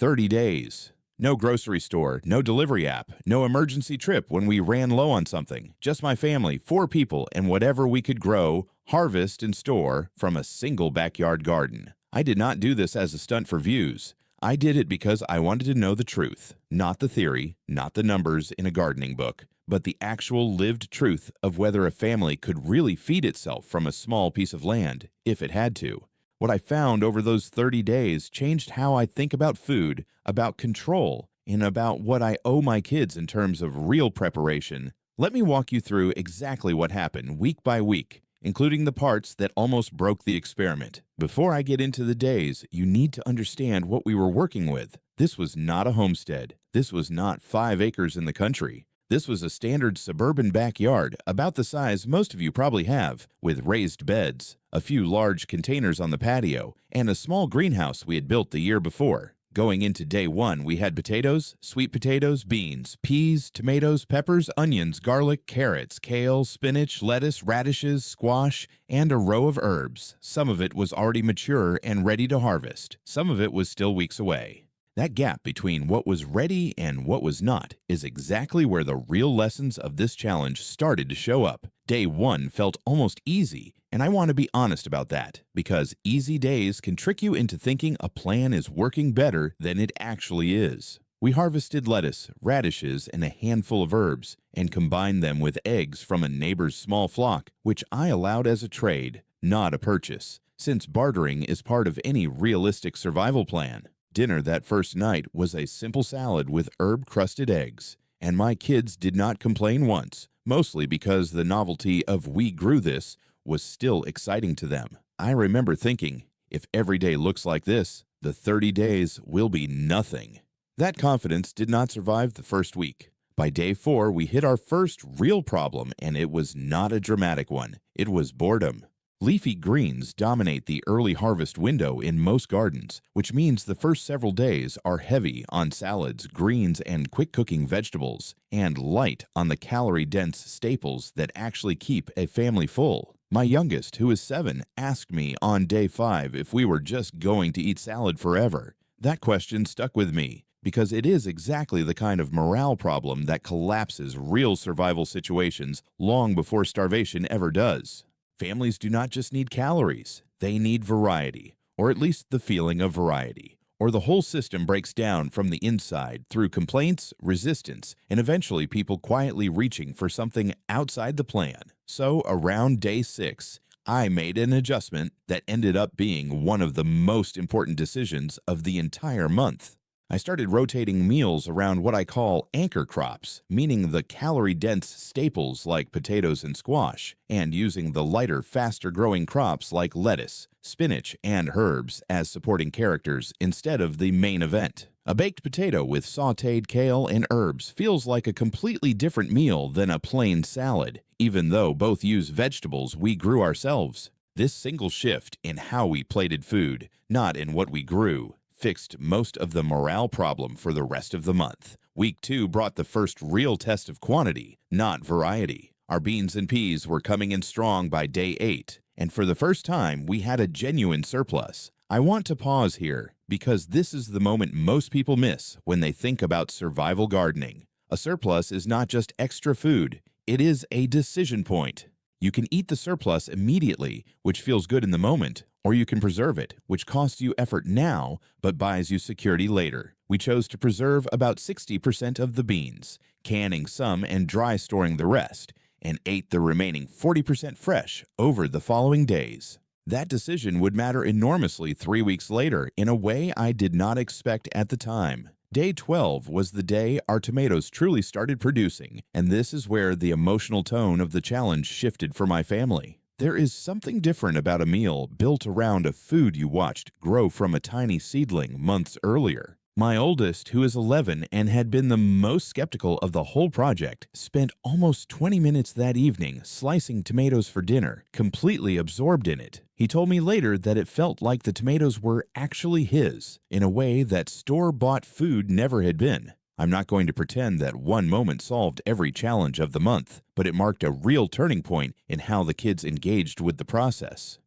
30 days. No grocery store, no delivery app, no emergency trip when we ran low on something. Just my family, 4 people, and whatever we could grow, harvest, and store from a single backyard garden. I did not do this as a stunt for views. I did it because I wanted to know the truth, not the theory, not the numbers in a gardening book, but the actual lived truth of whether a family could really feed itself from a small piece of land, if it had to. What I found over those 30 days changed how I think about food, about control, and about what I owe my kids in terms of real preparation. Let me walk you through exactly what happened week by week, including the parts that almost broke the experiment. Before I get into the days, you need to understand what we were working with. This was not a homestead. This was not 5 acres in the country. This was a standard suburban backyard, about the size most of you probably have, with raised beds, a few large containers on the patio, and a small greenhouse we had built the year before. Going into day 1, we had potatoes, sweet potatoes, beans, peas, tomatoes, peppers, onions, garlic, carrots, kale, spinach, lettuce, radishes, squash, and a row of herbs. Some of it was already mature and ready to harvest. Some of it was still weeks away. That gap between what was ready and what was not is exactly where the real lessons of this challenge started to show up. Day 1 felt almost easy, and I want to be honest about that, because easy days can trick you into thinking a plan is working better than it actually is. We harvested lettuce, radishes, and a handful of herbs, and combined them with eggs from a neighbor's small flock, which I allowed as a trade, not a purchase, since bartering is part of any realistic survival plan. Dinner that first night was a simple salad with herb-crusted eggs, and my kids did not complain once, mostly because the novelty of "we grew this" was still exciting to them. I remember thinking, if every day looks like this, the 30 days will be nothing. That confidence did not survive the first week. By day 4, we hit our first real problem, and it was not a dramatic one. It was boredom. Leafy greens dominate the early harvest window in most gardens, which means the first several days are heavy on salads, greens, and quick-cooking vegetables, and light on the calorie-dense staples that actually keep a family full. My youngest, who is 7, asked me on day 5 if we were just going to eat salad forever. That question stuck with me, because it is exactly the kind of morale problem that collapses real survival situations long before starvation ever does. Families do not just need calories, they need variety, or at least the feeling of variety, or the whole system breaks down from the inside through complaints, resistance, and eventually people quietly reaching for something outside the plan. So around day 6, I made an adjustment that ended up being one of the most important decisions of the entire month. I started rotating meals around what I call anchor crops, meaning the calorie-dense staples like potatoes and squash, and using the lighter, faster-growing crops like lettuce, spinach, and herbs as supporting characters instead of the main event. A baked potato with sautéed kale and herbs feels like a completely different meal than a plain salad, even though both use vegetables we grew ourselves. This single shift in how we plated food, not in what we grew, fixed most of the morale problem for the rest of the month. Week 2 brought the first real test of quantity, not variety. Our beans and peas were coming in strong by day 8, and for the first time, we had a genuine surplus. I want to pause here, because this is the moment most people miss when they think about survival gardening. A surplus is not just extra food, it is a decision point. You can eat the surplus immediately, which feels good in the moment, or you can preserve it, which costs you effort now, but buys you security later. We chose to preserve about 60% of the beans, canning some and dry storing the rest, and ate the remaining 40% fresh over the following days. That decision would matter enormously 3 weeks later in a way I did not expect at the time. Day 12 was the day our tomatoes truly started producing, and this is where the emotional tone of the challenge shifted for my family. There is something different about a meal built around a food you watched grow from a tiny seedling months earlier. My oldest, who is 11 and had been the most skeptical of the whole project, spent almost 20 minutes that evening slicing tomatoes for dinner, completely absorbed in it. He told me later that it felt like the tomatoes were actually his, in a way that store-bought food never had been. I'm not going to pretend that one moment solved every challenge of the month, but it marked a real turning point in how the kids engaged with the process.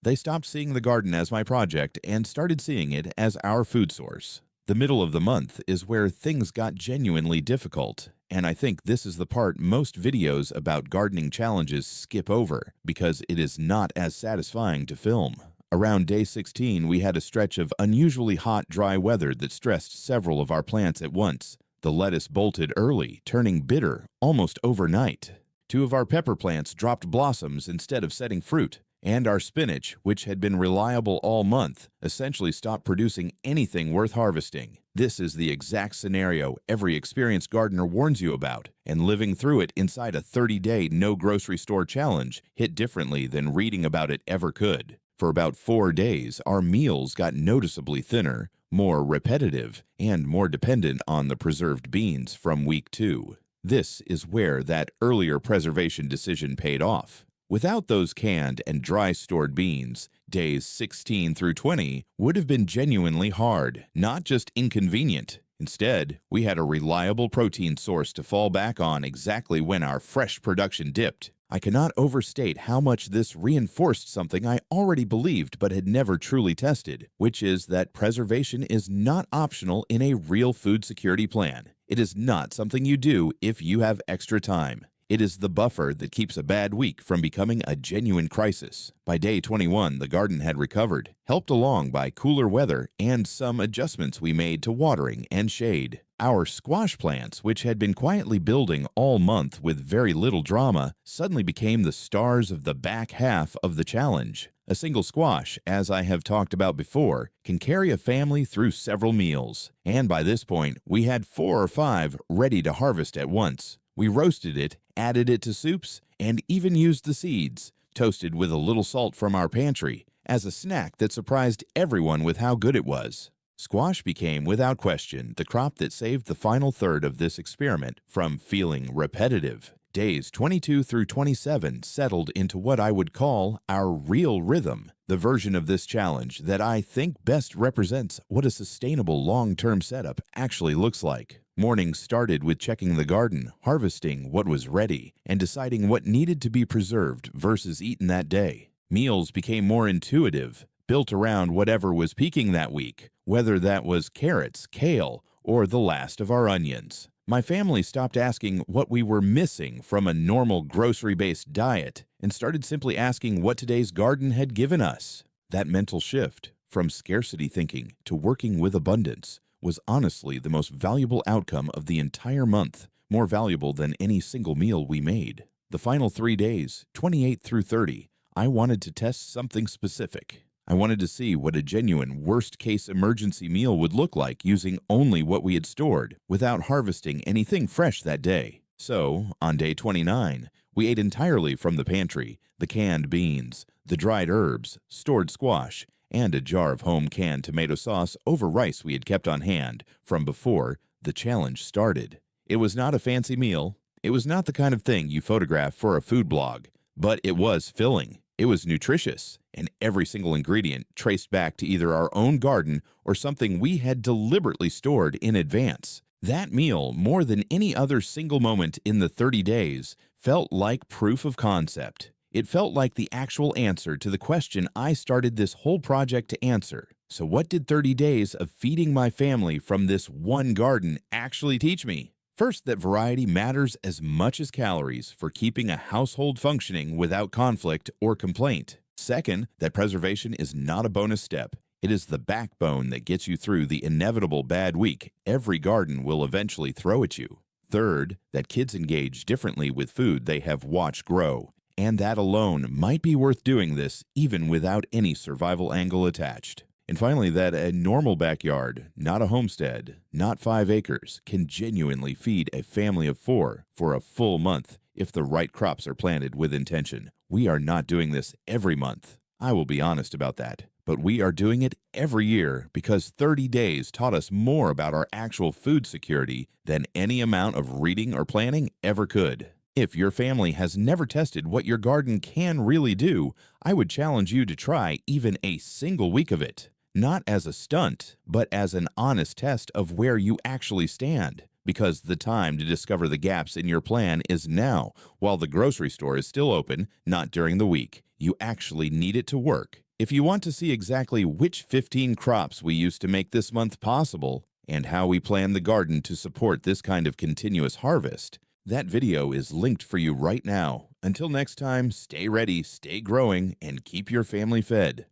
They stopped seeing the garden as my project and started seeing it as our food source. The middle of the month is where things got genuinely difficult, and I think this is the part most videos about gardening challenges skip over because it is not as satisfying to film. Around day 16, we had a stretch of unusually hot, dry weather that stressed several of our plants at once. The lettuce bolted early, turning bitter almost overnight. Two of our pepper plants dropped blossoms instead of setting fruit, and our spinach, which had been reliable all month, essentially stopped producing anything worth harvesting. This is the exact scenario every experienced gardener warns you about, and living through it inside a 30-day no grocery store challenge hit differently than reading about it ever could. For about 4 days, our meals got noticeably thinner, more repetitive, and more dependent on the preserved beans from week 2. This is where that earlier preservation decision paid off. Without those canned and dry stored beans, days 16 through 20 would have been genuinely hard, not just inconvenient. Instead, we had a reliable protein source to fall back on exactly when our fresh production dipped. I cannot overstate how much this reinforced something I already believed but had never truly tested, which is that preservation is not optional in a real food security plan. It is not something you do if you have extra time. It is the buffer that keeps a bad week from becoming a genuine crisis. By day 21, the garden had recovered, helped along by cooler weather and some adjustments we made to watering and shade. Our squash plants, which had been quietly building all month with very little drama, suddenly became the stars of the back half of the challenge. A single squash, as I have talked about before, can carry a family through several meals. And by this point, we had 4 or 5 ready to harvest at once. We roasted it, added it to soups, and even used the seeds, toasted with a little salt from our pantry, as a snack that surprised everyone with how good it was. Squash became, without question, the crop that saved the final third of this experiment from feeling repetitive. Days 22 through 27 settled into what I would call our real rhythm, the version of this challenge that I think best represents what a sustainable long-term setup actually looks like. Mornings started with checking the garden, harvesting what was ready, and deciding what needed to be preserved versus eaten that day. Meals became more intuitive, built around whatever was peaking that week, whether that was carrots, kale, or the last of our onions. My family stopped asking what we were missing from a normal grocery-based diet and started simply asking what today's garden had given us. That mental shift, from scarcity thinking to working with abundance, was honestly the most valuable outcome of the entire month, more valuable than any single meal we made. The final 3 days, 28 through 30, I wanted to test something specific. I wanted to see what a genuine worst-case emergency meal would look like using only what we had stored, without harvesting anything fresh that day. So, on day 29, we ate entirely from the pantry, the canned beans, the dried herbs, stored squash, and a jar of home canned tomato sauce over rice we had kept on hand from before the challenge started. It was not a fancy meal. It was not the kind of thing you photograph for a food blog, but it was filling. It was nutritious, and every single ingredient traced back to either our own garden or something we had deliberately stored in advance. That meal, more than any other single moment in the 30 days, felt like proof of concept. It felt like the actual answer to the question I started this whole project to answer. So what did 30 days of feeding my family from this one garden actually teach me? First, that variety matters as much as calories for keeping a household functioning without conflict or complaint. Second, that preservation is not a bonus step. It is the backbone that gets you through the inevitable bad week every garden will eventually throw at you. Third, that kids engage differently with food they have watched grow. And that alone might be worth doing this even without any survival angle attached. And finally, that a normal backyard, not a homestead, not 5 acres, can genuinely feed a family of 4 for a full month if the right crops are planted with intention. We are not doing this every month. I will be honest about that. But we are doing it every year because 30 days taught us more about our actual food security than any amount of reading or planning ever could. If your family has never tested what your garden can really do, I would challenge you to try even a single week of it. Not as a stunt, but as an honest test of where you actually stand. Because the time to discover the gaps in your plan is now, while the grocery store is still open, not during the week. You actually need it to work. If you want to see exactly which 15 crops we used to make this month possible, and how we plan the garden to support this kind of continuous harvest. That video is linked for you right now. Until next time, stay ready, stay growing, and keep your family fed.